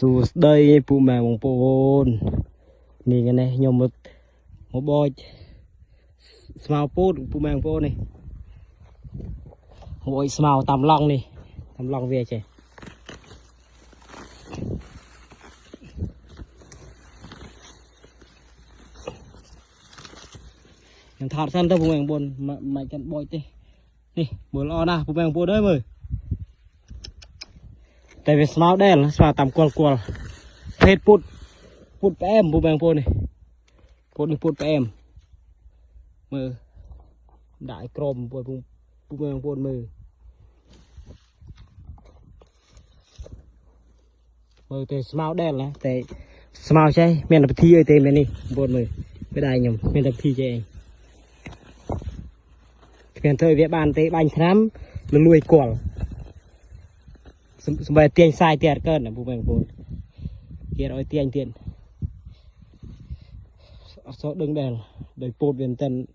Dù đây phụ mẹ bóng bồn Nhìn cái này nhầm một bòi Smile post phụ mẹ bóng bồn này một bòi smile tầm lòng này tầm lòng về trẻ Yang thọt sân thôi phụ mẹ bóng bồn mày chân bòi tê Nè bữa lo nà phụ mẹ bóng bồn đấy mời Tại vì smile đen là smile tầm qual Phết put put em phụ mẹ bóng bồn này Put em mơ đại crom của phụ mẹ bóng bồn mơ mơ tê smile đen là tê smile chay miền tập thi ơi tê miền đi bồn mơ cái đài nhầm miền tập thi chay miền thời việt bàn tê bánh thắm lùi quẩl bài tiền sai tiền cơn là phụ mẹ bóng bồn kia nói tiền số đứng đèn đời pột viên tân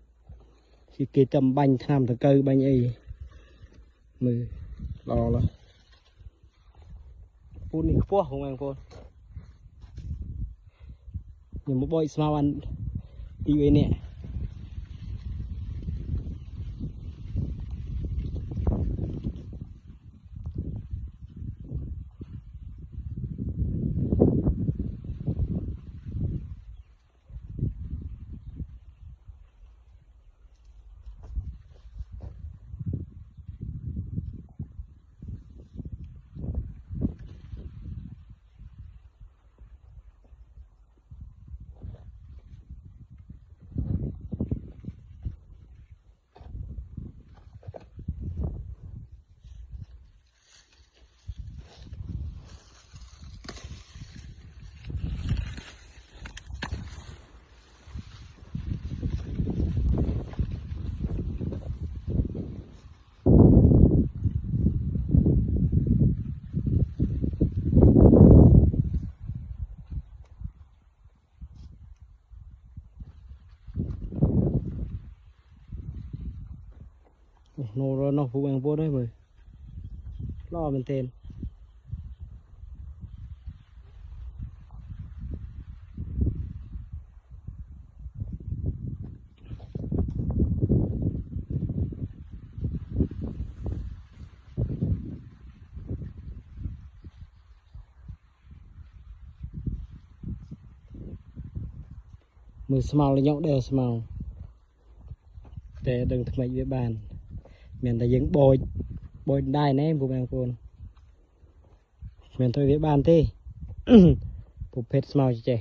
khi kia cầm bánh tham thằng cây bánh ấy mười lo là pột này phô không anh pột nhưng một bôi smile ăn đi về nè nó phụ bằng vô đấy mời lo bên tên mười smile là nhậu đều smile để đừng thằng mày với bàn miền ta dính bôi đai nè phụ bằng phôn miền thôi với bàn thế phụ phết smile chứ